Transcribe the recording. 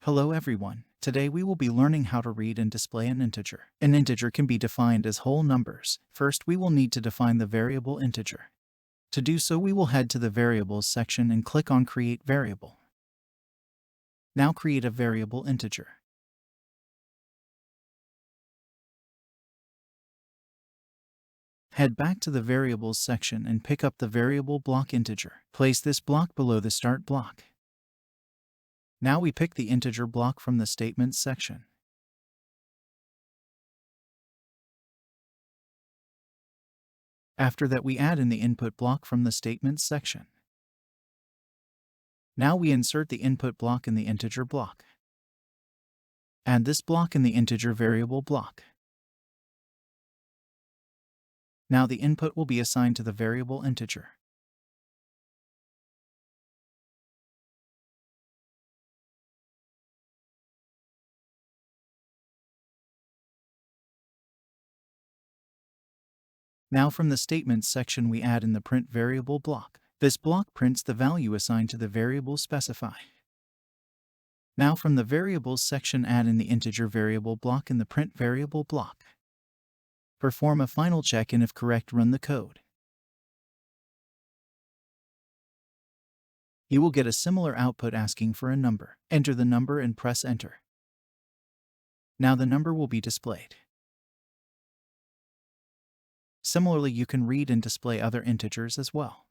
Hello everyone. Today we will be learning how to read and display an integer. An integer can be defined as whole numbers. First, we will need to define the variable integer. To do so, we will head to the Variables section and click on Create Variable. Now create a variable integer. Head back to the Variables section and pick up the variable block integer. Place this block below the start block. Now we pick the integer block from the Statements section. After that, we add in the input block from the Statements section. Now we insert the input block in the integer block. Add this block in the integer variable block. Now the input will be assigned to the variable integer. Now from the Statements section, we add in the print variable block. This block prints the value assigned to the variable specified. Now from the Variables section, add in the integer variable block in the print variable block. Perform a final check, and if correct, run the code. You will get a similar output asking for a number. Enter the number and press enter. Now the number will be displayed. Similarly, you can read and display other integers as well.